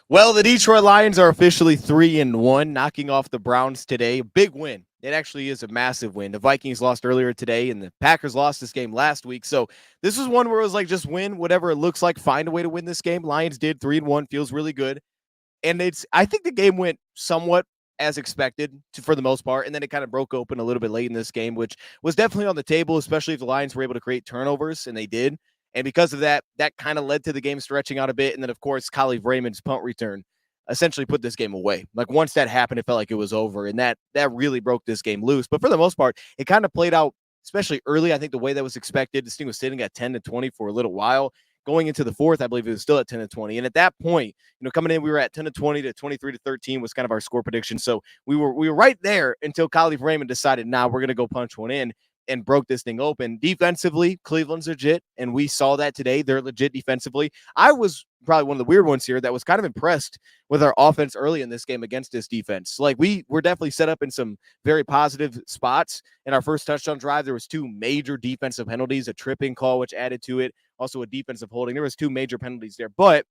Well, the Detroit Lions are officially 3-1, knocking off the Browns today. Big win. It actually is a massive win. The Vikings lost earlier today, and the Packers lost this game last week. So this is one where it was like just win whatever it looks like, find a way to win this game. Lions did 3-1, feels really good. And I think the game went somewhat as expected for the most part, and then it kind of broke open a little bit late in this game, which was definitely on the table, especially if the Lions were able to create turnovers, and they did. And because of that, that kind of led to the game stretching out a bit. And then, of course, Khalif Raymond's punt return essentially put this game away. Like once that happened, it felt like it was over, and that really broke this game loose. But for the most part, it kind of played out, especially early. I think the way that was expected. This thing was sitting at 10-20 for a little while. Going into the fourth, I believe it was still at 10-20. And at that point, coming in, we were at 10-20 to 23-13 was kind of our score prediction. So we were right there until Khalif Raymond decided, we're going to go punch one in and broke this thing open. Defensively, Cleveland's legit, and we saw that today. They're legit defensively. I was probably one of the weird ones here that was kind of impressed with our offense early in this game against this defense. Like we were definitely set up in some very positive spots. In our first touchdown drive, there was two major defensive penalties, a tripping call, which added to it, also a defensive holding. There was two major penalties there, but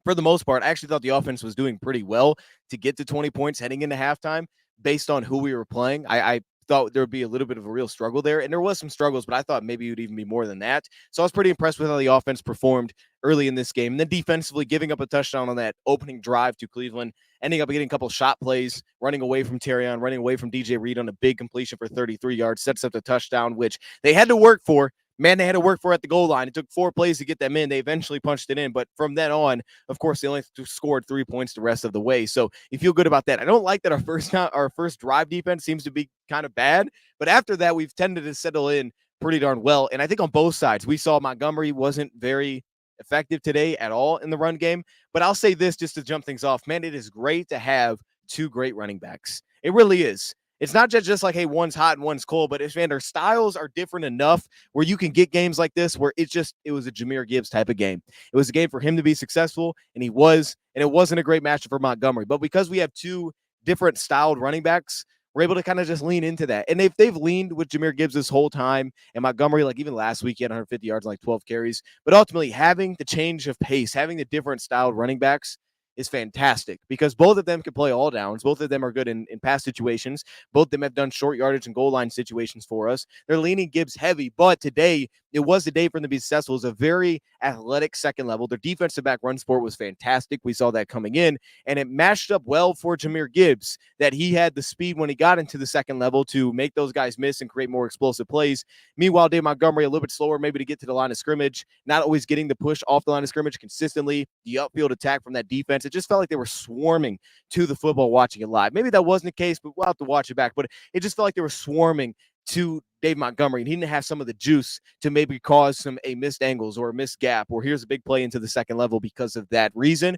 for the most part, I actually thought the offense was doing pretty well to get to 20 points heading into halftime based on who we were playing. I thought there would be a little bit of a real struggle there, and there was some struggles, but I thought maybe it would even be more than that. So I was pretty impressed with how the offense performed early in this game. And then defensively, giving up a touchdown on that opening drive to Cleveland, ending up getting a couple shot plays, running away from Terrion, running away from DJ Reed on a big completion for 33 yards, sets up the touchdown, which they had to work for. Man, they had to work for at the goal line. It took 4 plays to get them in. They eventually punched it in. But from then on, of course, they only scored 3 points the rest of the way. So you feel good about that. I don't like that our first drive defense seems to be kind of bad. But after that, we've tended to settle in pretty darn well. And I think on both sides, we saw Montgomery wasn't very effective today at all in the run game. But I'll say this just to jump things off. Man, it is great to have 2 great running backs. It really is. It's not just like, hey, one's hot and one's cold, but their styles are different enough where you can get games like this where it was a Jahmyr Gibbs type of game. It was a game for him to be successful, and he was, and it wasn't a great matchup for Montgomery. But because we have 2 different styled running backs, we're able to kind of just lean into that. And they've leaned with Jahmyr Gibbs this whole time, and Montgomery, like even last week, he had 150 yards and like 12 carries. But ultimately, having the change of pace, having the different styled running backs is fantastic because both of them can play all downs. Both of them are good in pass situations. Both of them have done short yardage and goal line situations for us. They're leaning Gibbs heavy, but today it was the day for them to be successful. It was a very athletic second level. Their defensive back run support was fantastic. We saw that coming in, and it matched up well for Jahmyr Gibbs that he had the speed when he got into the second level to make those guys miss and create more explosive plays. Meanwhile, Dave Montgomery a little bit slower maybe to get to the line of scrimmage, not always getting the push off the line of scrimmage consistently, the upfield attack from that defense. It just felt like they were swarming to the football watching it live. Maybe that wasn't the case, but we'll have to watch it back. But it just felt like they were swarming to Dave Montgomery, and he didn't have some of the juice to maybe cause a missed angles or a missed gap, or here's a big play into the second level because of that reason.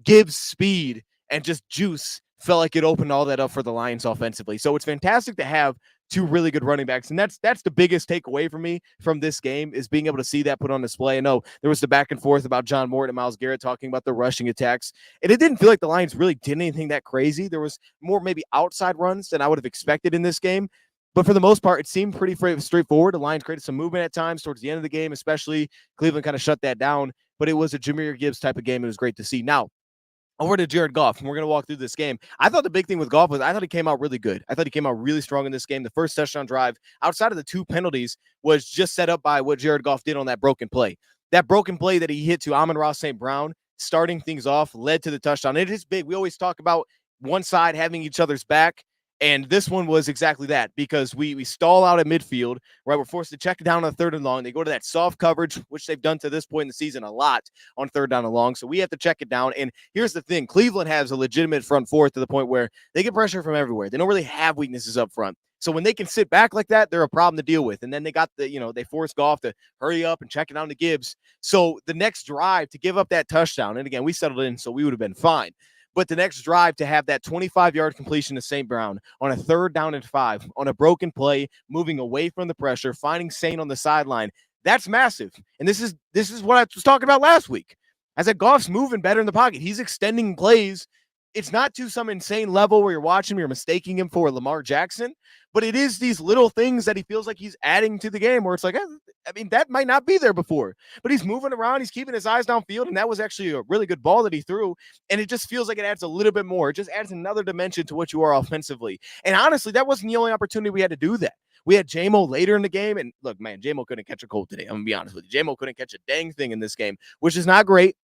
Gibbs' speed and just juice felt like it opened all that up for the Lions offensively. So it's fantastic to have 2 really good running backs. And that's the biggest takeaway for me from this game is being able to see that put on display. I know there was the back and forth about John Morton and Myles Garrett talking about the rushing attacks. And it didn't feel like the Lions really did anything that crazy. There was more maybe outside runs than I would have expected in this game. But for the most part, it seemed pretty straightforward. The Lions created some movement at times towards the end of the game, especially Cleveland kind of shut that down. But it was a Jahmyr Gibbs type of game. It was great to see. Now, over to Jared Goff, and we're going to walk through this game. I thought the big thing with Goff was I thought he came out really good. I thought he came out really strong in this game. The first touchdown drive, outside of the 2 penalties, was just set up by what Jared Goff did on that broken play. That broken play that he hit to Amon-Ra St. Brown, starting things off, led to the touchdown. It is big. We always talk about one side having each other's back. And this one was exactly that because we stall out at midfield, right? We're forced to check it down on 3rd and long. They go to that soft coverage, which they've done to this point in the season a lot on 3rd down and long. So we have to check it down. And here's the thing. Cleveland has a legitimate front four to the point where they get pressure from everywhere. They don't really have weaknesses up front. So when they can sit back like that, they're a problem to deal with. And then they got they forced Goff to hurry up and check it down to Gibbs. So the next drive to give up that touchdown, and again, we settled in, so we would have been fine. But the next drive to have that 25-yard completion to St. Brown on a 3rd down and 5, on a broken play, moving away from the pressure, finding Saint on the sideline, that's massive. And this is what I was talking about last week. I said Goff's moving better in the pocket. He's extending plays. It's not to some insane level where you're watching him, you're mistaking him for Lamar Jackson, But it is these little things that he feels like he's adding to the game where it's like, I mean, that might not be there before, but he's moving around. He's keeping his eyes downfield. And that was actually a really good ball that he threw. And it just feels like it adds a little bit more. It just adds another dimension to what you are offensively. And honestly, that wasn't the only opportunity we had to do that. We had JMO later in the game. And look, man, JMO couldn't catch a cold today. I'm going to be honest with you. JMO couldn't catch a dang thing in this game, which is not great.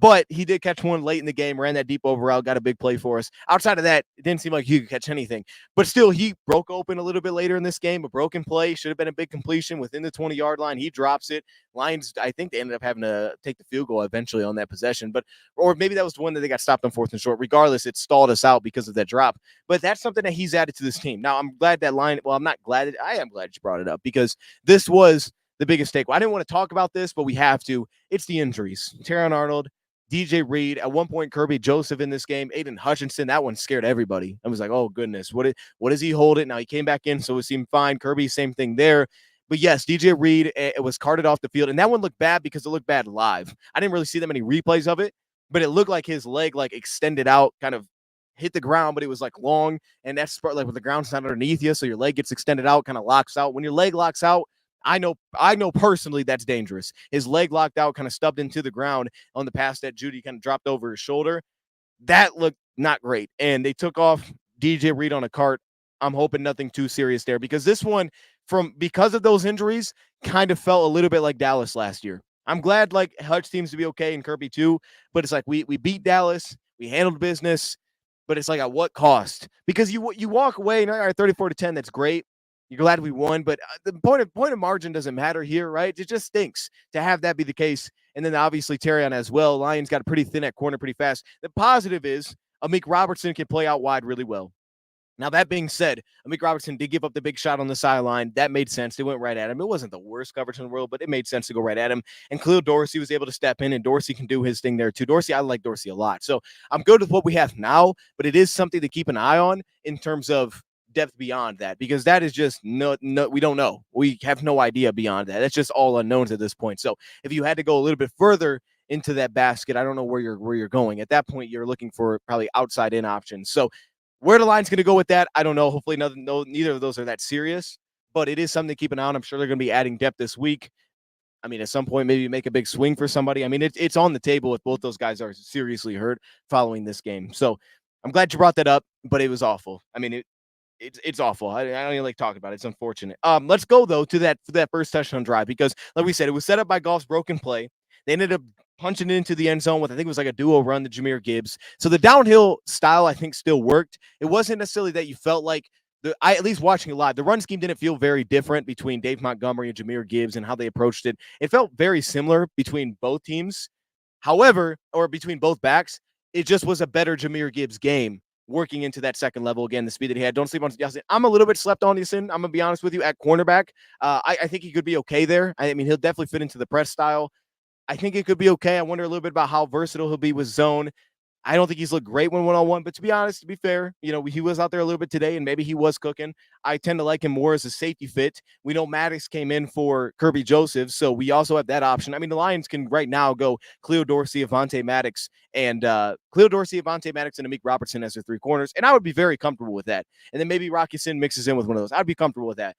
But he did catch one late in the game, ran that deep over route, got a big play for us. Outside of that, it didn't seem like he could catch anything. But still, he broke open a little bit later in this game. A broken play, should have been a big completion within the 20-yard line. He drops it. Lions, I think they ended up having to take the field goal eventually on that possession. Or maybe that was the one that they got stopped on 4th and short. Regardless, it stalled us out because of that drop. But that's something that he's added to this team. Now, I'm glad that line, well, I'm not glad, I am glad you brought it up because this was the biggest takeaway. I didn't want to talk about this, but we have to. It's the injuries. Terron Arnold, DJ Reed, at one point, Kirby Joseph in this game, Aiden Hutchinson, that one scared everybody. I was like, oh, goodness, what is he holding? Now, he came back in, so it seemed fine. Kirby, same thing there. But, yes, DJ Reed, it was carted off the field, and that one looked bad because it looked bad live. I didn't really see that many replays of it, but it looked like his leg, like, extended out, kind of hit the ground, but it was, like, long, and that's, like, with the ground's not underneath you, so your leg gets extended out, kind of locks out. When your leg locks out, I know personally that's dangerous. His leg locked out, kind of stubbed into the ground on the pass that Judy kind of dropped over his shoulder. That looked not great. And they took off DJ Reed on a cart. I'm hoping nothing too serious there because this one, because of those injuries, kind of felt a little bit like Dallas last year. I'm glad like Hutch seems to be okay and Kirby too, but it's like we beat Dallas, we handled business, but it's like at what cost? Because you walk away and all right, 34-10, that's great. You're glad we won, but the point of margin doesn't matter here, right? It just stinks to have that be the case. And then obviously Terrion as well. Lions got pretty thin at corner pretty fast. The positive is Amik Robertson can play out wide really well. Now, that being said, Amik Robertson did give up the big shot on the sideline. That made sense. They went right at him. It wasn't the worst coverage in the world, but it made sense to go right at him. And Khalil Dorsey was able to step in, and Dorsey can do his thing there too. Dorsey, I like Dorsey a lot. So I'm good with what we have now, but it is something to keep an eye on in terms of depth beyond that, because that is just no, we don't know. We have no idea beyond that. That's just all unknowns at this point. So if you had to go a little bit further into that basket, I don't know where you're going. At that point, you're looking for probably outside in options. So where the line's going to go with that, I don't know. Hopefully, neither of those are that serious, but it is something to keep an eye on. I'm sure they're going to be adding depth this week. I mean, at some point, maybe make a big swing for somebody. I mean, it's on the table if both those guys are seriously hurt following this game. So I'm glad you brought that up, but it was awful. I mean, it's awful. I don't even like talking about it. It's unfortunate. Let's go though to that first touchdown drive because, like we said, it was set up by Goff's broken play. They ended up punching it into the end zone with, I think it was like a duo run to Jahmyr Gibbs. So the downhill style, I think, still worked. It wasn't necessarily that you felt like at least watching it live, the run scheme didn't feel very different between Dave Montgomery and Jahmyr Gibbs and how they approached it. It felt very similar between both teams. However, or between both backs, it just was a better Jahmyr Gibbs game working into that second level. Again, the speed that he had. Don't sleep on Yasin. I'm a little bit slept on Yasin. I'm going to be honest with you. At cornerback, I think he could be okay there. I mean, he'll definitely fit into the press style. I think it could be okay. I wonder a little bit about how versatile he'll be with zone. I don't think he's looked great when one-on-one, but to be honest, to be fair, he was out there a little bit today and maybe he was cooking. I tend to like him more as a safety fit. We know Maddox came in for Kirby Joseph, so we also have that option. I mean, the Lions can right now go Khalil Dorsey, Avonte Maddox, and Amik Robertson as their three corners, and I would be very comfortable with that. And then maybe Rocky Sin mixes in with one of those. I'd be comfortable with that.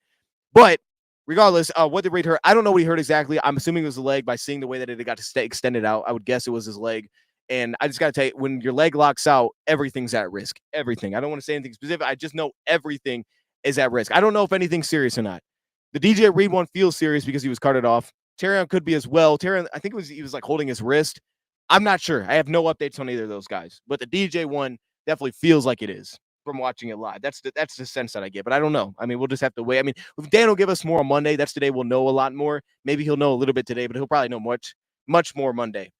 But regardless, what did Reed hurt? I don't know what he hurt exactly. I'm assuming it was the leg by seeing the way that it got to stay extended out. I would guess it was his leg. And I just got to tell you, when your leg locks out, everything's at risk. Everything. I don't want to say anything specific. I just know everything is at risk. I don't know if anything's serious or not. The DJ Reed one feels serious because he was carted off. Terrion could be as well. Terrion, I think he was like holding his wrist. I'm not sure. I have no updates on either of those guys. But the DJ one definitely feels like it is from watching it live. That's the sense that I get. But I don't know. I mean, we'll just have to wait. I mean, if Dan will give us more on Monday, that's today we'll know a lot more. Maybe he'll know a little bit today, but he'll probably know much more Monday.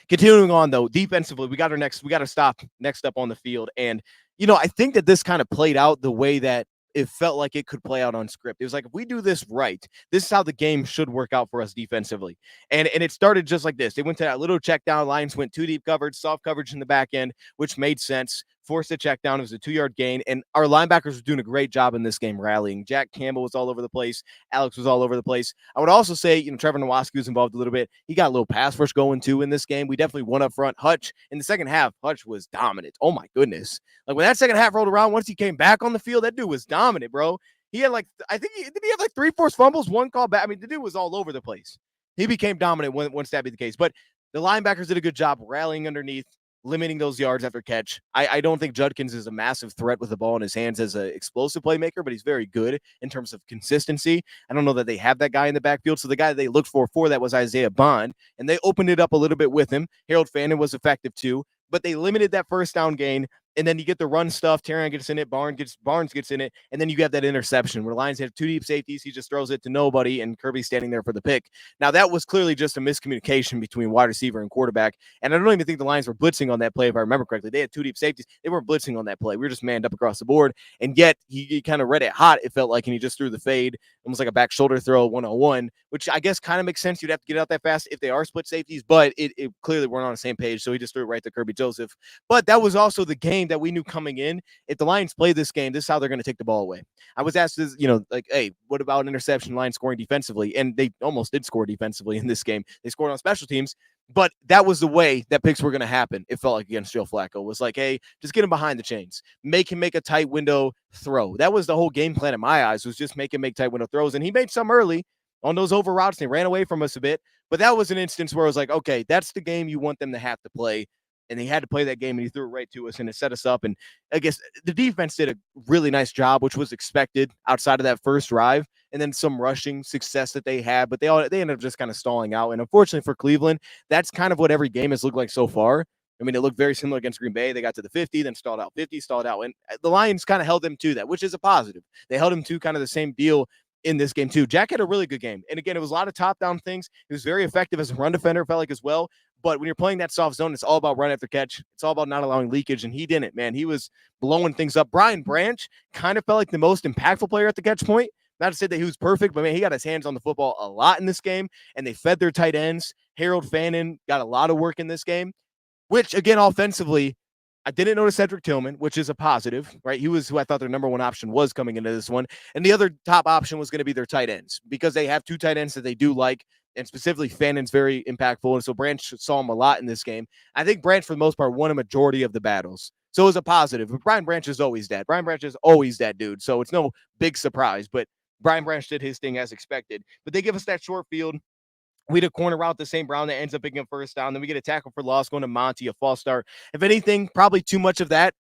Continuing on though, defensively, we got to stop next up on the field. And, I think that this kind of played out the way that it felt like it could play out on script. It was like, if we do this right, this is how the game should work out for us defensively. And it started just like this. They went to that little check down. Lions went too deep coverage, soft coverage in the back end, which made sense forced a check down. It was a 2-yard gain, and our linebackers were doing a great job in this game rallying. Jack Campbell was all over the place. Alex was all over the place. I would also say, Trevor Nowaski was involved a little bit. He got a little pass rush going too in this game. We definitely won up front. Hutch, in the second half, Hutch was dominant. Oh my goodness. Like when that second half rolled around, once he came back on the field, that dude was dominant, bro. He had did he have like 3 forced fumbles, 1 call back? I mean, the dude was all over the place. He became dominant once that be the case. But the linebackers did a good job rallying underneath, limiting those yards after catch. I don't think Judkins is a massive threat with the ball in his hands as an explosive playmaker, but he's very good in terms of consistency. I don't know that they have that guy in the backfield. So the guy they looked for that was Isaiah Bond, and they opened it up a little bit with him. Harold Fannin was effective too, but they limited that first down gain. And then you get the run stuff. Terrion gets in it. Barnes gets in it. And then you have that interception where the Lions have 2 deep safeties. He just throws it to nobody, and Kirby's standing there for the pick. Now, that was clearly just a miscommunication between wide receiver and quarterback. And I don't even think the Lions were blitzing on that play, if I remember correctly. They had 2 deep safeties. They weren't blitzing on that play. We were just manned up across the board. And yet, he kind of read it hot, it felt like, and he just threw the fade, almost like a back shoulder throw, 101, which I guess kind of makes sense. You'd have to get out that fast if they are split safeties, but it clearly weren't on the same page, so he just threw it right to Kirby Joseph. But that was also the game that we knew coming in. If the Lions play this game, this is how they're going to take the ball away. I was asked, hey, what about an interception, Lions scoring defensively? And they almost did score defensively in this game. They scored on special teams, but that was the way that picks were going to happen. It felt like against Joe Flacco was like, hey, just get him behind the chains, make him make a tight window throw. That was the whole game plan in my eyes, was just make him make tight window throws. And he made some early on those over routes. They ran away from us a bit, but that was an instance where I was like, okay, that's the game you want them to have to play. And he had to play that game, and he threw it right to us, and it set us up. And I guess the defense did a really nice job, which was expected outside of that first drive, and then some rushing success that they had. But they ended up just kind of stalling out. And unfortunately for Cleveland, that's kind of what every game has looked like so far. I mean, it looked very similar against Green Bay. They got to the 50, then stalled out 50, stalled out. And the Lions kind of held them to that, which is a positive. They held them to kind of the same deal in this game too. Jack had a really good game. And again, it was a lot of top-down things. He was very effective as a run defender, felt like, as well. But when you're playing that soft zone, it's all about run after catch. It's all about not allowing leakage, and he didn't, man. He was blowing things up. Brian Branch kind of felt like the most impactful player at the catch point. Not to say that he was perfect, but, man, he got his hands on the football a lot in this game, and they fed their tight ends. Harold Fannin got a lot of work in this game, which, again, offensively, I didn't notice Cedric Tillman, which is a positive, right? He was who I thought their number 1 option was coming into this one. And the other top option was going to be their tight ends, because they have 2 tight ends that they do like, and specifically Fannon's very impactful. And so Branch saw him a lot in this game. I think Branch, for the most part, won a majority of the battles. So it was a positive. But Brian Branch is always that. Brian Branch is always that dude. So it's no big surprise. But Brian Branch did his thing as expected. But they give us that short field. We had a corner route to St. Brown that ends up picking up first down. Then we get a tackle for loss going to Monty, a false start. If anything, probably too much of that.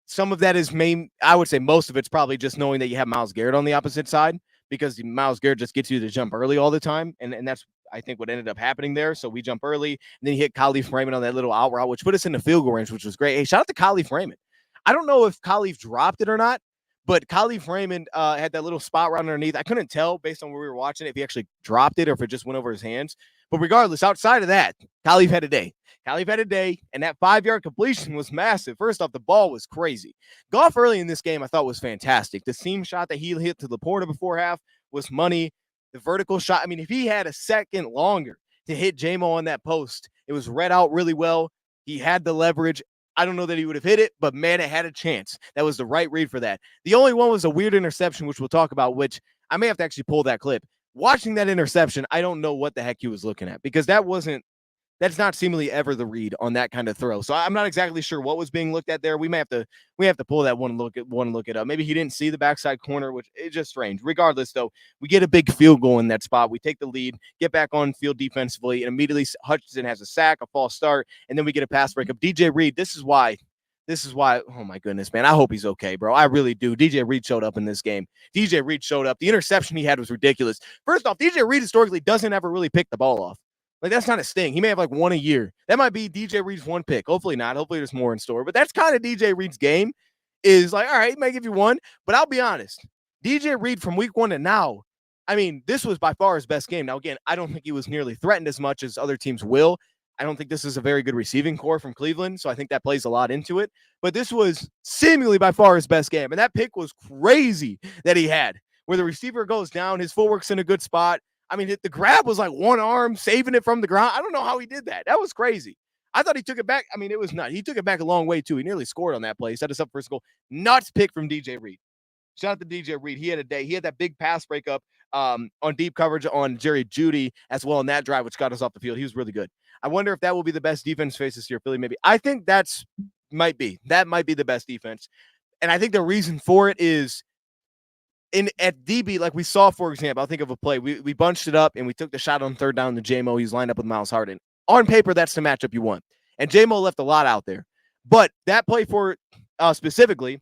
Some of that is I would say most of it's probably just knowing that you have Myles Garrett on the opposite side, because Myles Garrett just gets you to jump early all the time. And that's, I think, what ended up happening there. So we jump early, and then he hit Khalif Raymond on that little out route, which put us in the field goal range, which was great. Hey, shout out to Khalif Raymond. I don't know if Khalif dropped it or not, but Khalif Raymond had that little spot right underneath. I couldn't tell based on where we were watching it if he actually dropped it or if it just went over his hands. But regardless, outside of that, Khalif had a day. Khalif had a day, and that 5-yard completion was massive. First off, the ball was crazy. Goff early in this game I thought was fantastic. The seam shot that he hit to Laporta before half was money. The vertical shot, I mean, if he had a second longer to hit J-Mo on that post, it was read out really well. He had the leverage. I don't know that he would have hit it, but, man, it had a chance. That was the right read for that. The only one was a weird interception, which we'll talk about, which I may have to actually pull that clip. Watching that interception, I don't know what the heck he was looking at, because that's not seemingly ever the read on that kind of throw. So I'm not exactly sure what was being looked at there. We have to pull that one and look it up. Maybe he didn't see the backside corner, which is just strange. Regardless, though, we get a big field goal in that spot. We take the lead, get back on field defensively, and immediately Hutchinson has a sack, a false start, and then we get a pass breakup. DJ Reed, this is why. Oh my goodness, man. I hope he's okay, bro. I really do. DJ Reed showed up in this game. DJ Reed showed up. The interception he had was ridiculous. First off, DJ Reed historically doesn't ever really pick the ball off. Like, that's not his thing. He may have like one a year. That might be DJ Reed's one pick. Hopefully not. Hopefully there's more in store. But that's kind of DJ Reed's game, is like, all right, he may give you one. But I'll be honest. DJ Reed from week 1 to now, I mean, this was by far his best game. Now, again, I don't think he was nearly threatened as much as other teams will. I don't think this is a very good receiving core from Cleveland, so I think that plays a lot into it. But this was seemingly by far his best game. And that pick was crazy that he had, where the receiver goes down, his footwork's in a good spot. I mean, the grab was like one arm, saving it from the ground. I don't know how he did that. That was crazy. I thought he took it back. I mean, it was not. He took it back a long way, too. He nearly scored on that play. He set us up for a goal. Nuts pick from DJ Reed. Shout out to DJ Reed. He had a day. He had that big pass breakup on deep coverage on Jerry Jeudy as well in that drive, which got us off the field. He was really good. I wonder if that will be the best defense face this year, Philly, maybe. I think that might be the best defense. And I think the reason for it is at DB, like we saw, for example, I'll think of a play. We bunched it up and we took the shot on third down to JMO. He's lined up with Miles Harden. On paper, that's the matchup you want. And JMO left a lot out there. But that play for specifically,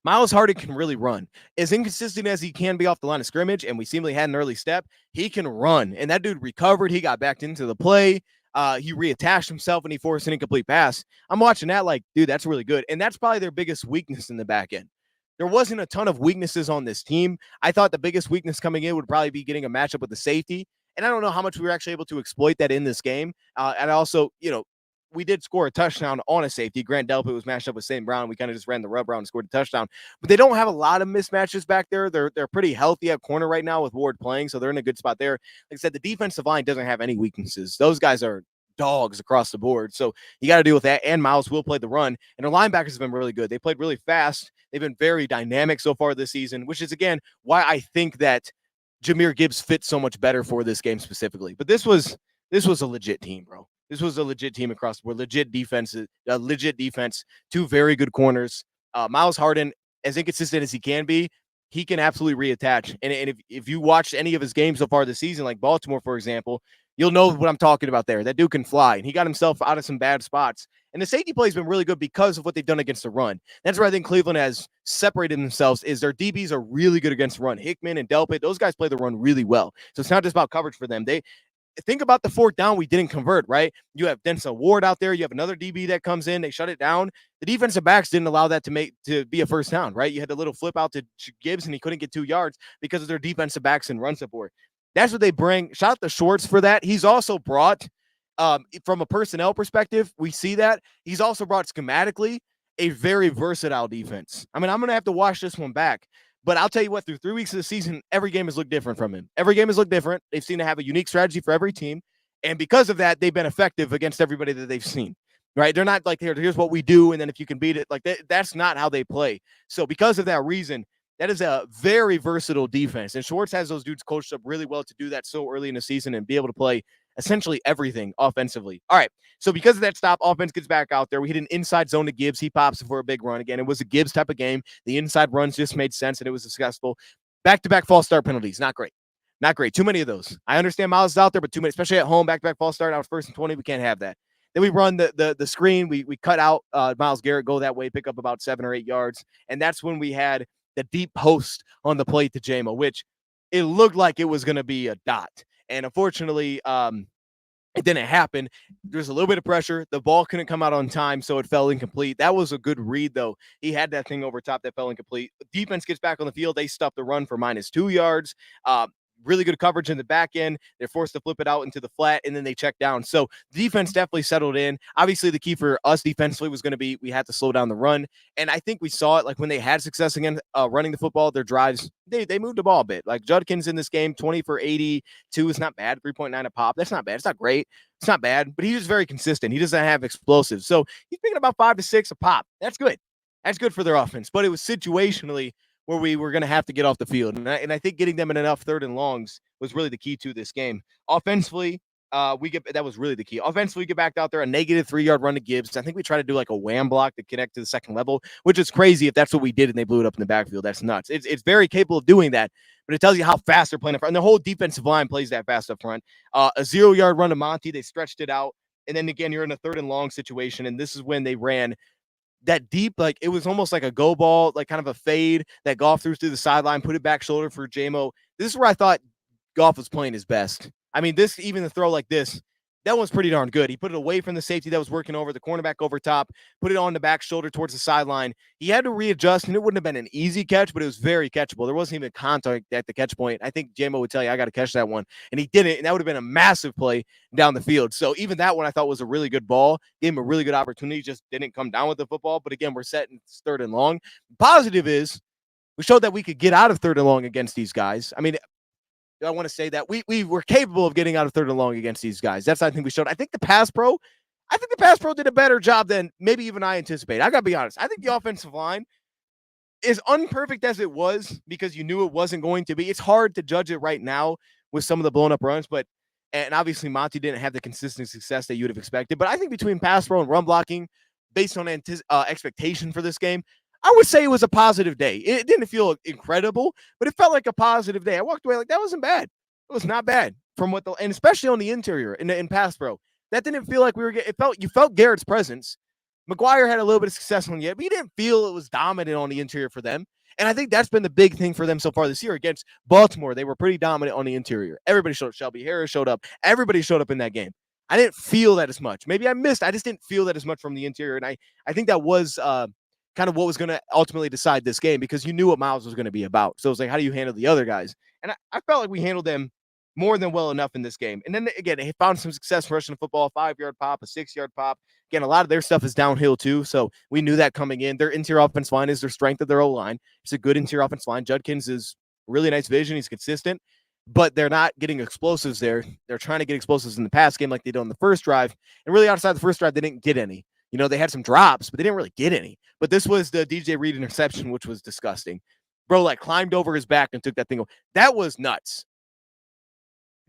Miles Harden can really run. As inconsistent as he can be off the line of scrimmage, and we seemingly had an early step, he can run. And that dude recovered. He got back into the play. He reattached himself, and he forced an incomplete pass. I'm watching that like, dude, that's really good. And that's probably their biggest weakness in the back end. There wasn't a ton of weaknesses on this team. I thought the biggest weakness coming in would probably be getting a matchup with the safety. And I don't know how much we were actually able to exploit that in this game. And also, we did score a touchdown on a safety. Grant Delpit was matched up with St. Brown. We kind of just ran the rub round and scored a touchdown. But they don't have a lot of mismatches back there. They're pretty healthy at corner right now with Ward playing, so they're in a good spot there. Like I said, the defensive line doesn't have any weaknesses. Those guys are dogs across the board. So you got to deal with that. And Miles will play the run. And our linebackers have been really good. They played really fast. They've been very dynamic so far this season, which is, again, why I think that Jahmyr Gibbs fits so much better for this game specifically. But this was a legit team, bro. This was a legit team across the board. Legit defense. Two very good corners. Miles Harden, as inconsistent as he can be, he can absolutely reattach. And if you watch any of his games so far this season, like Baltimore, for example, you'll know what I'm talking about there. That dude can fly, and he got himself out of some bad spots. And the safety play has been really good because of what they've done against the run. That's where I think Cleveland has separated themselves is their DBs are really good against the run. Hickman and Delpit, those guys play the run really well. So it's not just about coverage for them. They think about the fourth down we didn't convert, right? You have Denzel Ward out there. You have another DB that comes in. They shut it down. The defensive backs didn't allow that to be a first down, right? You had the little flip out to Gibbs, and he couldn't get 2 yards because of their defensive backs and run support. That's what they bring. Shout out to Schwartz for that. He's also brought, from a personnel perspective, we see that. He's also brought schematically a very versatile defense. I mean, I'm going to have to watch this one back. But I'll tell you what, through 3 weeks of the season, every game has looked different from him. Every game has looked different. They've seemed to have a unique strategy for every team. And because of that, they've been effective against everybody that they've seen, right? They're not like, here's what we do, and then if you can beat it, like that's not how they play. So because of that reason, that is a very versatile defense. And Schwartz has those dudes coached up really well to do that so early in the season and be able to play essentially everything offensively. All right. So because of that stop, offense gets back out there. We hit an inside zone to Gibbs. He pops for a big run. Again, it was a Gibbs type of game. The inside runs just made sense, and it was successful. Back-to-back false start penalties. Not great. Not great. Too many of those. I understand Miles is out there, but too many, especially at home, back-to-back false start. Out first and 20. We can't have that. Then we run the screen. We cut out Myles Garrett, go that way, pick up about 7 or 8 yards. And that's when we had the deep post on the plate to JMO, which it looked like it was going to be a dot. And unfortunately, it didn't happen. There's a little bit of pressure. The ball couldn't come out on time, so it fell incomplete. That was a good read, though. He had that thing over top that fell incomplete. Defense gets back on the field. They stuff the run for -2 yards. Really good coverage in the back end. They're forced to flip it out into the flat, and then they check down. So the defense definitely settled in. Obviously, the key for us defensively was going to be we had to slow down the run. And I think we saw it like when they had success again running the football, their drives, they moved the ball a bit. Like Judkins in this game, 20 for 82 is not bad. 3.9 a pop. That's not bad. It's not great. It's not bad, but he's very consistent. He doesn't have explosives. So he's picking about 5 to 6 a pop. That's good. That's good for their offense. But it was situationally where we were going to have to get off the field. And I think getting them in enough third and longs was really the key to this game. Offensively, that was really the key. Offensively, we get back out there, a -3-yard run to Gibbs. I think we tried to do like a wham block to connect to the second level, which is crazy if that's what we did and they blew it up in the backfield. That's nuts. It's very capable of doing that, but it tells you how fast they're playing up front. And the whole defensive line plays that fast up front. A 0-yard run to Monty. They stretched it out. And then again, you're in a third and long situation, and this is when they ran that deep, like it was almost like a go ball, like kind of a fade that Goff threw through the sideline, put it back shoulder for JMO. This is where I thought Goff was playing his best. I mean, even the throw like this, that one's pretty darn good. He put it away from the safety that was working over the cornerback over top, put it on the back shoulder towards the sideline. He had to readjust, and it wouldn't have been an easy catch, but it was very catchable. There wasn't even contact at the catch point. I think JMO would tell you, I got to catch that one. And he didn't, and that would have been a massive play down the field. So even that one I thought was a really good ball. Gave him a really good opportunity, just didn't come down with the football. But again, we're set in third and long. Positive is we showed that we could get out of third and long against these guys. I mean, I want to say that we were capable of getting out of third and long against these guys. That's, I think, we showed. I think the pass pro, I think the pass pro did a better job than maybe even I anticipated. I got to be honest. I think the offensive line, as unperfect as it was, because you knew it wasn't going to be, it's hard to judge it right now with some of the blown up runs, but and obviously Monty didn't have the consistent success that you would have expected. But I think between pass pro and run blocking, based on expectation for this game, I would say it was a positive day. It didn't feel incredible, but it felt like a positive day. I walked away like that wasn't bad. It was not bad from what and especially on the interior in pass pro. That didn't feel like we were getting. It felt you felt Garrett's presence. McGuire had a little bit of success on it, but you didn't feel it was dominant on the interior for them. And I think that's been the big thing for them so far this year. Against Baltimore, they were pretty dominant on the interior. Everybody showed up. Shelby Harris showed up. Everybody showed up in that game. I didn't feel that as much. Maybe I missed. I just didn't feel that as much from the interior. And I think that was kind of what was going to ultimately decide this game, because you knew what Miles was going to be about. So it was like, how do you handle the other guys? And I felt like we handled them more than well enough in this game. And then again, they found some success rushing the football, 5-yard pop, a 6-yard pop. Again, a lot of their stuff is downhill too. So we knew that coming in. Their interior offense line is their strength of their O-line. It's a good interior offense line. Judkins is really nice vision. He's consistent, but they're not getting explosives there. They're trying to get explosives in the pass game like they did on the first drive. And really outside the first drive, they didn't get any. You know, they had some drops, but they didn't really get any. But this was the DJ Reed interception, which was disgusting. Bro, like climbed over his back and took that thing over. That was nuts.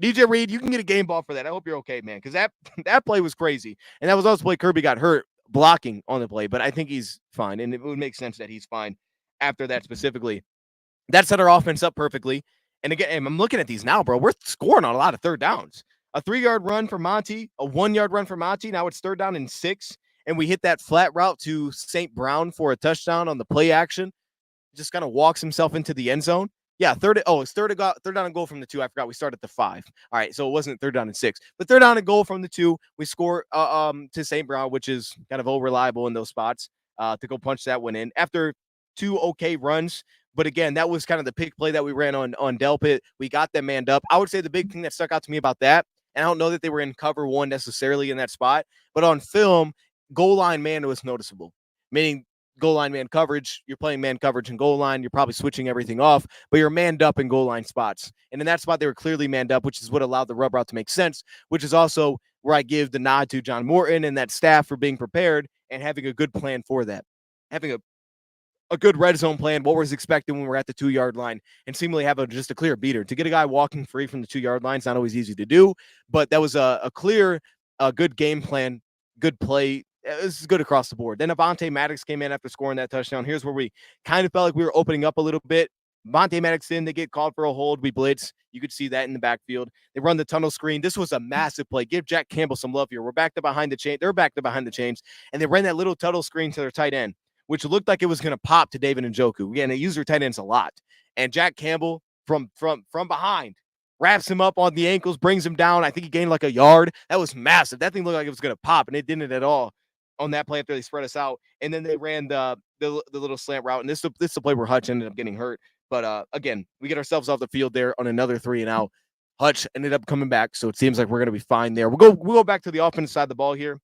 DJ Reed, you can get a game ball for that. I hope you're okay, man, because that play was crazy. And that was also play Kirby got hurt blocking on the play, but I think he's fine. And it would make sense that he's fine after that specifically. That set our offense up perfectly. And again, I'm looking at these now, bro. We're scoring on a lot of third downs. A 3-yard run for Monty, a 1-yard run for Monty. Now it's 3rd down and 6. And we hit that flat route to St. Brown for a touchdown on the play action. Just kind of walks himself into the end zone. Yeah, it's third down and goal from the 2. I forgot we started at the 5. All right, so it wasn't 3rd down and 6, but 3rd down and goal from the 2. We score to St. Brown, which is kind of reliable in those spots to go punch that one in after 2 okay runs. But again, that was kind of the pick play that we ran on Delpit. We got them manned up. I would say the big thing that stuck out to me about that, and I don't know that they were in cover 1 necessarily in that spot, but on film, goal line man was noticeable, meaning goal line man coverage, you're playing man coverage and goal line, you're probably switching everything off, but you're manned up in goal line spots. And in that spot, they were clearly manned up, which is what allowed the rub route to make sense, which is also where I give the nod to John Morton and that staff for being prepared and having a good plan for that. Having a good red zone plan, what was expected when we're at the 2-yard line, and seemingly have just a clear beater. To get a guy walking free from the 2-yard line is not always easy to do, but that was a clear, good game plan, good play. This is good across the board. Then Avonte Maddox came in after scoring that touchdown. Here's where we kind of felt like we were opening up a little bit. Avonte Maddox in, they get called for a hold. We blitz. You could see that in the backfield. They run the tunnel screen. This was a massive play. Give Jack Campbell some love here. We're back to behind the chain. They're back to behind the chains, and they ran that little tunnel screen to their tight end, which looked like it was going to pop to David Njoku. Again, they use their tight ends a lot. And Jack Campbell from behind wraps him up on the ankles, brings him down. I think he gained like a yard. That was massive. That thing looked like it was going to pop, and it didn't at all on that play after they spread us out. And then they ran the little slant route. And this is the play where Hutch ended up getting hurt. But again, we get ourselves off the field there on another 3 and out. Hutch ended up coming back, so it seems like we're going to be fine there. We'll go back to the offensive side of the ball here.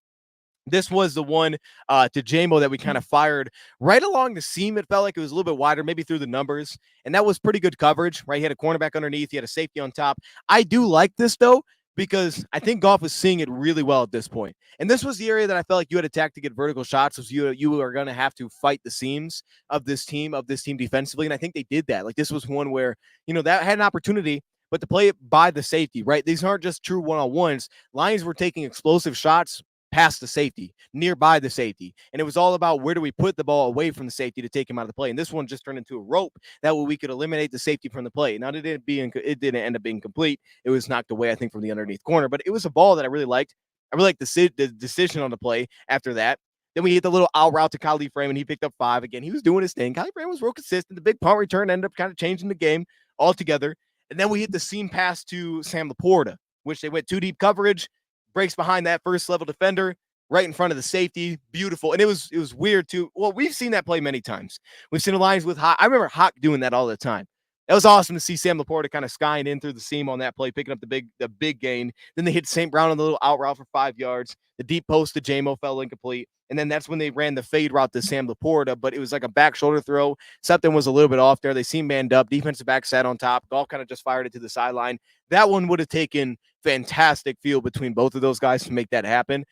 This was the one to JMO that we kind of fired right along the seam. It felt like it was a little bit wider, maybe through the numbers. And that was pretty good coverage, right? He had a cornerback underneath. He had a safety on top. I do like this, though, because I think Goff was seeing it really well at this point. And this was the area that I felt like you had attacked to get vertical shots. So you are going to have to fight the seams of this team defensively. And I think they did that. Like, this was one where, that had an opportunity, but to play it by the safety, right? These aren't just true one-on-ones. Lions were taking explosive shots past the safety, nearby the safety. And it was all about where do we put the ball away from the safety to take him out of the play. And this one just turned into a rope. That way we could eliminate the safety from the play. Now, it didn't end up being complete. It was knocked away, I think, from the underneath corner. But it was a ball that I really liked. I really liked the decision on the play after that. Then we hit the little out route to Kyle Frame, and he picked up 5. Again, he was doing his thing. Kyle Frame was real consistent. The big punt return ended up kind of changing the game altogether. And then we hit the seam pass to Sam Laporta, which they went 2 deep coverage, breaks behind that first level defender right in front of the safety. Beautiful. And it was weird too. Well, we've seen that play many times. We've seen the Lions with Hawk. I remember Hawk doing that all the time. That was awesome to see Sam Laporta kind of skying in through the seam on that play, picking up the big gain. Then they hit St. Brown on the little out route for 5 yards. The deep post to JMO fell incomplete. And then that's when they ran the fade route to Sam Laporta, but it was like a back shoulder throw. Something was a little bit off there. They seemed manned up. Defensive back sat on top. Goff kind of just fired it to the sideline. That one would have taken fantastic field between both of those guys to make that happen.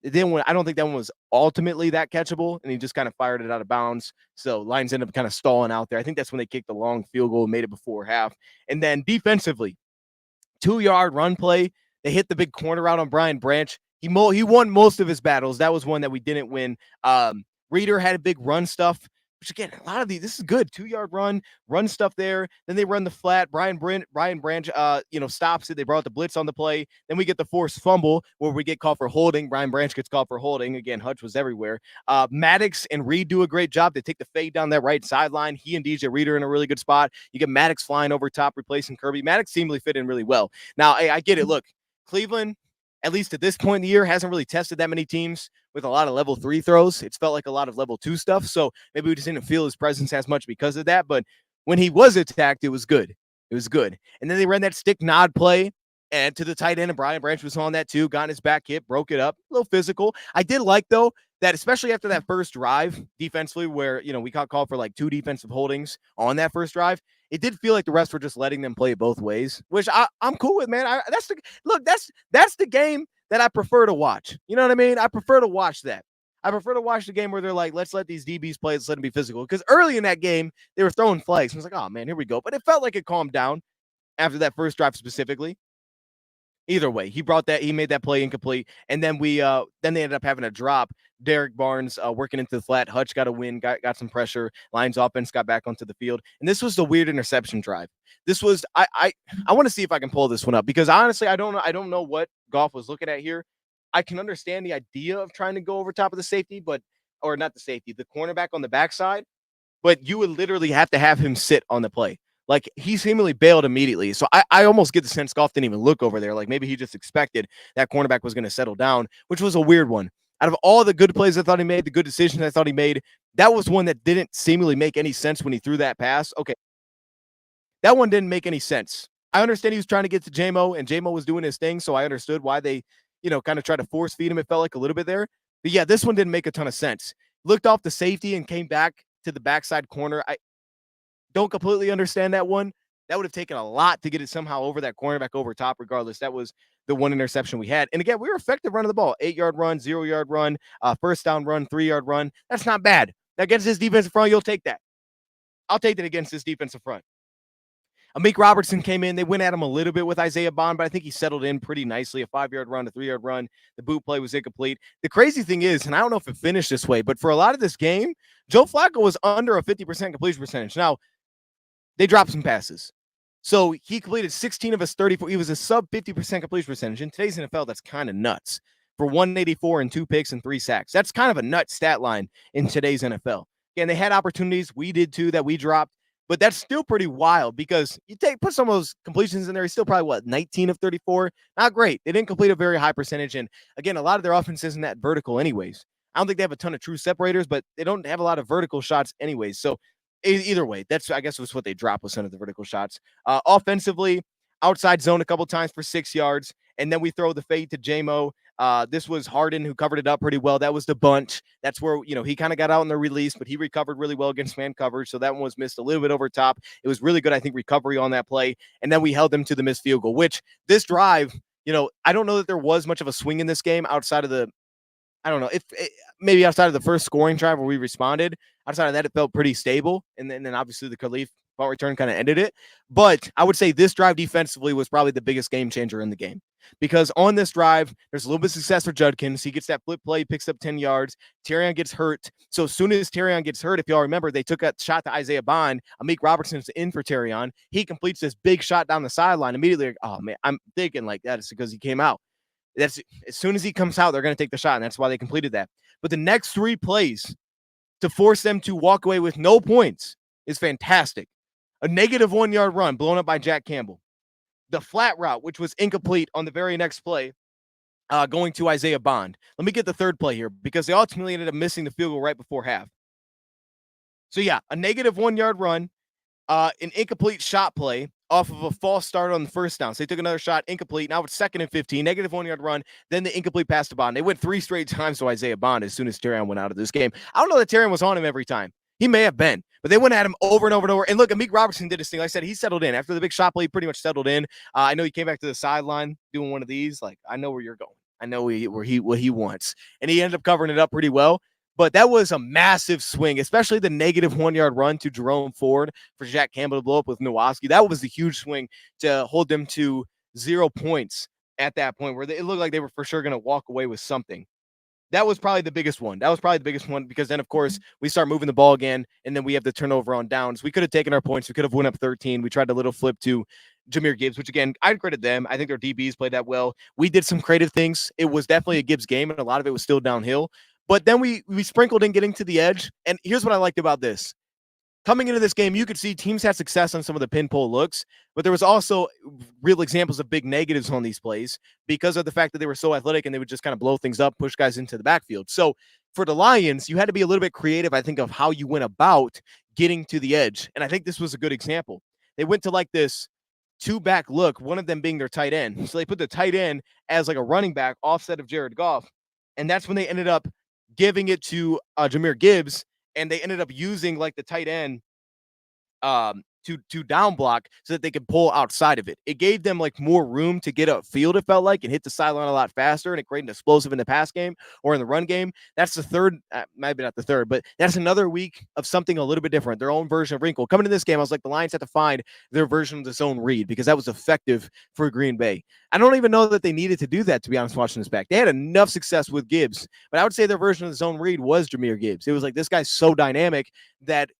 I don't think that one was ultimately that catchable, and he just kind of fired it out of bounds. So Lions ended up kind of stalling out there. I think that's when they kicked the long field goal and made it before half. And then defensively, 2-yard run play. They hit the big corner out on Brian Branch. He won most of his battles. That was one that we didn't win. Reader had a big run stuff, which again, a lot of these, this is good. 2-yard run stuff there. Then they run the flat. Brian Branch, stops it. They brought the blitz on the play. Then we get the forced fumble where we get called for holding. Brian Branch gets called for holding. Again, Hutch was everywhere. Maddox and Reed do a great job. They take the fade down that right sideline. He and DJ Reader in a really good spot. You get Maddox flying over top, replacing Kirby. Maddox seemingly fit in really well. Now, I get it. Look, Cleveland, at least at this point in the year, hasn't really tested that many teams with a lot of level 3 throws. It's felt like a lot of level 2 stuff. So maybe we just didn't feel his presence as much because of that. But when he was attacked, it was good. It was good. And then they ran that stick nod play and to the tight end, and Brian Branch was on that too, got in his back hip, broke it up, a little physical. I did like, though, that especially after that first drive defensively where, we got called for like 2 defensive holdings on that first drive, it did feel like the refs were just letting them play it both ways, which I'm cool with, man. That's the game that I prefer to watch. You know what I mean? I prefer to watch that. I prefer to watch the game where they're like, let's let these DBs play, let's let them be physical. Because early in that game, they were throwing flags. I was like, oh, man, here we go. But it felt like it calmed down after that first drive specifically. Either way, he made that play incomplete. And then then they ended up having a drop. Derek Barnes working into the flat. Hutch got a win, got some pressure. Lions offense got back onto the field. And this was the weird interception drive. This was, I want to see if I can pull this one up because honestly, I don't know what Goff was looking at here. I can understand the idea of trying to go over top of the safety, or not the safety, the cornerback on the backside, but you would literally have to have him sit on the play. Like, he seemingly bailed immediately. So I almost get the sense Goff didn't even look over there. Like, maybe he just expected that cornerback was going to settle down, which was a weird one. Out of all the good plays I thought he made, the good decisions I thought he made, that was one that didn't seemingly make any sense when he threw that pass. Okay, that one didn't make any sense. I understand he was trying to get to JMO, and JMO was doing his thing, so I understood why they, kind of tried to force feed him. It felt like a little bit there. But yeah, this one didn't make a ton of sense. Looked off the safety and came back to the backside corner. I don't completely understand that one. That would have taken a lot to get it somehow over that cornerback over top. Regardless, that was the one interception we had. And again, we were effective running the ball. 8-yard run, 0-yard run, first down run, 3-yard run. That's not bad. Against this defensive front, you'll take that. I'll take that against this defensive front. Amik Robertson came in. They went at him a little bit with Isaiah Bond, but I think he settled in pretty nicely. A 5-yard run, a 3-yard run. The boot play was incomplete. The crazy thing is, and I don't know if it finished this way, but for a lot of this game, Joe Flacco was under a 50% completion percentage. Now, they dropped some passes. So he completed 16 of his 34. He was a sub 50% completion percentage. In today's NFL, that's kind of nuts. For 184 and 2 picks and 3 sacks. That's kind of a nut stat line in today's NFL. Again, they had opportunities. We did too that we dropped. But that's still pretty wild because put some of those completions in there. He's still probably 19 of 34. Not great. They didn't complete a very high percentage. And again, a lot of their offense isn't that vertical anyways. I don't think they have a ton of true separators, but they don't have a lot of vertical shots anyways. So either way, I guess was what they dropped with some of the vertical shots. Offensively, outside zone a couple times for 6 yards. And then we throw the fade to JMO. This was Harden who covered it up pretty well. That was the bunch. That's where, he kind of got out in the release, but he recovered really well against man coverage. So that one was missed a little bit over top. It was really good, I think, recovery on that play. And then we held them to the missed field goal, which this drive, I don't know that there was much of a swing in this game outside of maybe outside of the first scoring drive where we responded. Outside of that, it felt pretty stable. And then obviously the Khalif punt return kind of ended it. But I would say this drive defensively was probably the biggest game changer in the game. Because on this drive, there's a little bit of success for Judkins. He gets that flip play, picks up 10 yards. Terrion gets hurt. So as soon as Terrion gets hurt, if y'all remember, they took a shot to Isaiah Bond. Amik Robertson's in for Terrion. He completes this big shot down the sideline. Immediately, like, oh, man, I'm thinking like that is because he came out. That's as soon as he comes out, they're going to take the shot, and that's why they completed that. But the next 3 plays to force them to walk away with no points is fantastic. A negative 1-yard run blown up by Jack Campbell. The flat route, which was incomplete on the very next play, going to Isaiah Bond. Let me get the third play here because they ultimately ended up missing the field goal right before half. So, yeah, a negative 1-yard run, an incomplete shot play off of a false start on the first down. So they took another shot, incomplete. Now it's 2nd and 15, negative 1-yard run, then the incomplete pass to Bond. They went 3 straight times to Isaiah Bond as soon as Terrion went out of this game. I don't know that Terrion was on him every time. He may have been, but they went at him over and over and over. And look, Amik Robertson did his thing. Like I said, he settled in. After the big shot play, he pretty much settled in. I know he came back to the sideline doing one of these. Like, I know where you're going. I know what he wants. And he ended up covering it up pretty well. But that was a massive swing, especially the negative 1 yard run to Jerome Ford for Jack Campbell to blow up with Nowoski. That was the huge swing to hold them to 0 points at that point, where it looked like they were for sure going to walk away with something. That was probably the biggest one. That was probably the biggest one because then, of course, we start moving the ball again, and then we have the turnover on downs. We could have taken our points. We could have went up 13. We tried a little flip to Jahmyr Gibbs, which, again, I'd credit them. I think their DBs played that well. We did some creative things. It was definitely a Gibbs game, and a lot of it was still downhill. But then we sprinkled in getting to the edge, and here's what I liked about this. Coming into this game, you could see teams had success on some of the pin pull looks, but there was also real examples of big negatives on these plays because of the fact that they were so athletic and they would just kind of blow things up, push guys into the backfield. So for the Lions, you had to be a little bit creative, I think, of how you went about getting to the edge. And I think this was a good example. They went to like this two-back look, one of them being their tight end. So they put the tight end as like a running back offset of Jared Goff. And that's when they ended up giving it to Jahmyr Gibbs, and they ended up using like the tight end to down block so that they could pull outside of it. It gave them like more room to get upfield, it felt like, and hit the sideline a lot faster, and it created an explosive in the pass game or in the run game. That's the third, maybe not the third, but that's another week of something a little bit different, their own version of wrinkle. Coming to this game, I was like, the Lions had to find their version of the zone read because that was effective for Green Bay. I don't even know that they needed to do that, to be honest, watching this back. They had enough success with Gibbs, but I would say their version of the zone read was Jahmyr Gibbs. It was like, this guy's so dynamic that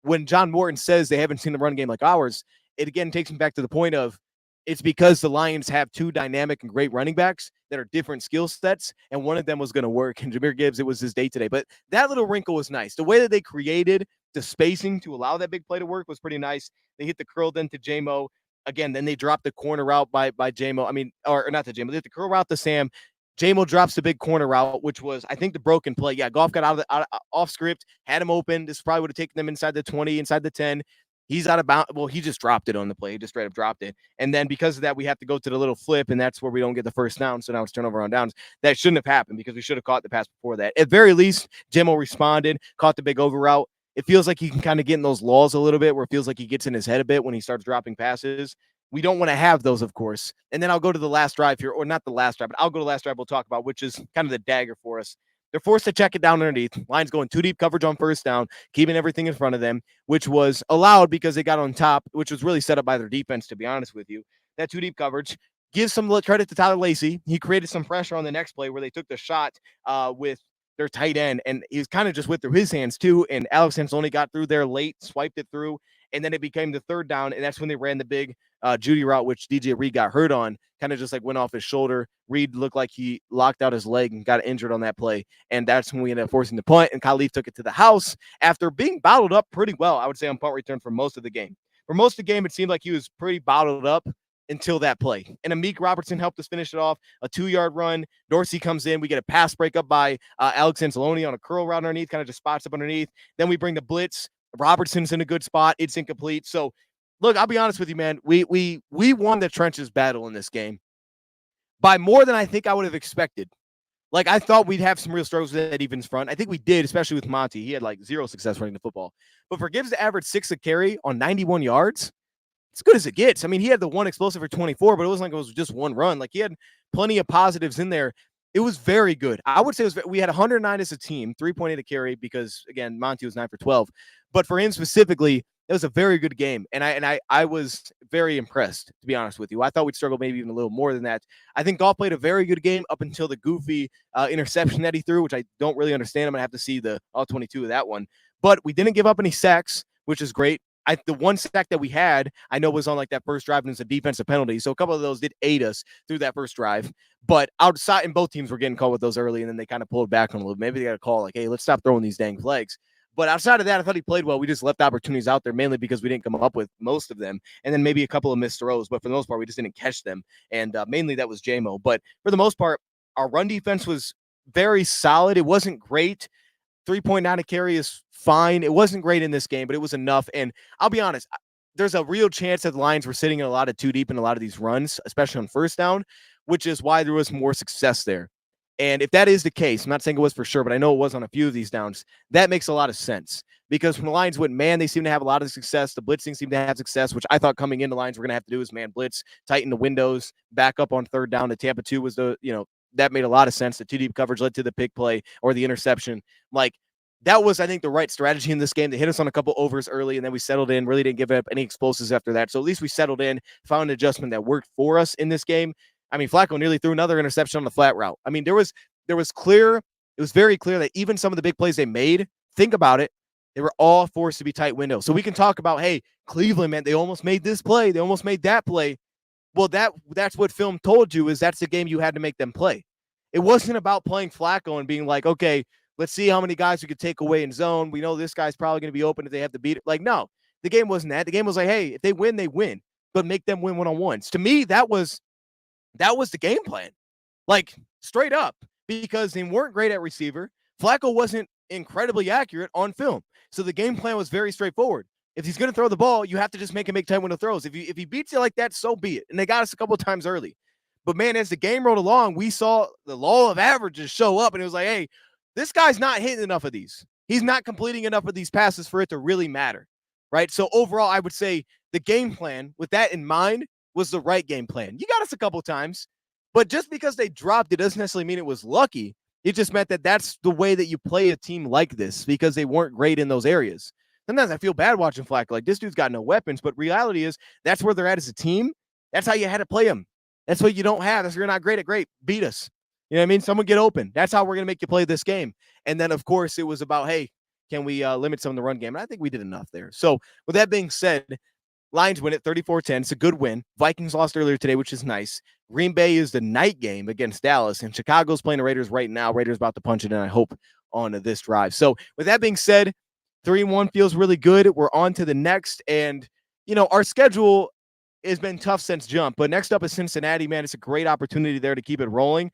when John Morton says they haven't seen the run game like ours, it again takes me back to the point of it's because the Lions have two dynamic and great running backs that are different skill sets, and one of them was going to work. And Jahmyr Gibbs, it was his day today. But that little wrinkle was nice. The way that they created the spacing to allow that big play to work was pretty nice. They hit the curl then to J-Mo. Again, then they dropped the corner route by J-Mo. I mean, or not to J-Mo. They hit the curl route to Sam. J-Mo drops the big corner route, which was, I think, the broken play. Yeah, Goff got off script, had him open. This probably would have taken them inside the 20, inside the 10. He's out of bounds. Well, he just dropped it on the play. He just straight up dropped it. And then because of that, we have to go to the little flip, and that's where we don't get the first down. So now it's turnover on downs. That shouldn't have happened because we should have caught the pass before that. At very least, J-Mo responded, caught the big over route. It feels like he can kind of get in those laws a little bit where it feels like he gets in his head a bit when he starts dropping passes. We don't want to have those, of course. And then I'll go to the last drive here, or not the last drive, but I'll go to the last drive we'll talk about, which is kind of the dagger for us. They're forced to check it down underneath. Lions going too deep coverage on first down, keeping everything in front of them, which was allowed because they got on top, which was really set up by their defense, to be honest with you. That too deep coverage gives some credit to Tyler Lacey. He created some pressure on the next play where they took the shot with their tight end, and he was kind of just went through his hands too, and Alex Anzalone got through there late, swiped it through, and then it became the third down, and that's when they ran the big Judy route, which DJ Reed got hurt on, kind of just like went off his shoulder. Reed looked like he locked out his leg and got injured on that play, and that's when we ended up forcing the punt, and Khalif took it to the house after being bottled up pretty well, I would say, on punt return for most of the game. For most of the game, it seemed like he was pretty bottled up until that play. And Amik Robertson helped us finish it off, a 2-yard run. Dorsey comes in. We get a pass breakup by Alex Anzalone on a curl route underneath, kind of just spots up underneath. Then we bring the blitz. Robertson's in a good spot. It's incomplete. So, look, I'll be honest with you, man. We won the trenches battle in this game by more than I think I would have expected. Like, I thought we'd have some real struggles with that Evans front. I think we did, especially with Monty. He had, like, zero success running the football. But for Gibbs to average 6 a carry on 91 yards, as good as it gets. I mean, he had the one explosive for 24, but it wasn't like it was just one run. Like, he had plenty of positives in there. It was very good. I would say we had 109 as a team, 3.8 a carry because, again, Monty was 9 for 12. But for him specifically, it was a very good game, and I was very impressed, to be honest with you. I thought we'd struggle maybe even a little more than that. I think Goff played a very good game up until the goofy interception that he threw, which I don't really understand. I'm going to have to see the all 22 of that one. But we didn't give up any sacks, which is great. The one sack that we had, I know, was on like that first drive, and it's a defensive penalty. So a couple of those did aid us through that first drive. But outside, and both teams were getting called with those early, and then they kind of pulled back on a little. Maybe they got a call like, hey, let's stop throwing these dang flags. But outside of that, I thought he played well. We just left opportunities out there, mainly because we didn't come up with most of them. And then maybe a couple of missed throws. But for the most part, we just didn't catch them. And mainly that was J-Mo. But for the most part, our run defense was very solid. It wasn't great. 3.9 a carry is fine. It wasn't great in this game, but it was enough. And I'll be honest, there's a real chance that the Lions were sitting in a lot of too deep in a lot of these runs, especially on first down, which is why there was more success there. And if that is the case, I'm not saying it was for sure, but I know it was on a few of these downs. That makes a lot of sense because when the Lions went man, they seem to have a lot of success. The blitzing seemed to have success, which I thought coming into Lions we're going to have to do is man blitz, tighten the windows, back up on third down. The Tampa 2 was the that made a lot of sense. The two deep coverage led to the pick play or the interception. Like, that was, I think, the right strategy in this game. They hit us on a couple overs early, and then we settled in, really didn't give up any explosives after that. So at least we settled in, found an adjustment that worked for us in this game. I mean, Flacco nearly threw another interception on the flat route. I mean, it was very clear that even some of the big plays they made, think about it, they were all forced to be tight windows. So we can talk about, hey, Cleveland, man, they almost made this play. They almost made that play. Well, that's what film told you, is that's the game you had to make them play. It wasn't about playing Flacco and being like, okay, let's see how many guys we could take away in zone. We know this guy's probably going to be open if they have to beat it. Like, no, the game wasn't that. The game was like, hey, if they win, they win, but make them win one-on-ones. To me, that was the game plan. Like, straight up, because they weren't great at receiver. Flacco wasn't incredibly accurate on film. So the game plan was very straightforward. If he's going to throw the ball, you have to just make him make tight window throws. If he beats you like that, so be it. And they got us a couple of times early. But, man, as the game rolled along, we saw the law of averages show up, and it was like, hey, this guy's not hitting enough of these. He's not completing enough of these passes for it to really matter, right? So overall, I would say the game plan, with that in mind, was the right game plan. You got us a couple times, but just because they dropped, it doesn't necessarily mean it was lucky. It just meant that that's the way that you play a team like this, because they weren't great in those areas. Sometimes I feel bad watching Flacco. Like, this dude's got no weapons, but reality is that's where they're at as a team. That's how you had to play them. That's what you don't have. That's, you're not great at great. Beat us. You know what I mean? Someone get open. That's how we're going to make you play this game. And then, of course, it was about, hey, can we limit some of the run game? And I think we did enough there. So with that being said, Lions win it 34-10. It's a good win. Vikings lost earlier today, which is nice. Green Bay is the night game against Dallas, and Chicago's playing the Raiders right now. Raiders about to punch it in, I hope, on this drive. So with that being said, 3-1 feels really good. We're on to the next, and, you know, our schedule has been tough since jump, but next up is Cincinnati, man. It's a great opportunity there to keep it rolling,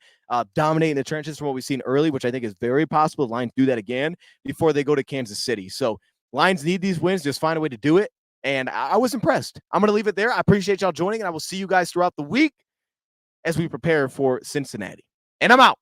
dominating the trenches from what we've seen early, which I think is very possible. The Lions do that again before they go to Kansas City. So Lions need these wins. Just find a way to do it. And I was impressed. I'm going to leave it there. I appreciate y'all joining, and I will see you guys throughout the week as we prepare for Cincinnati. And I'm out.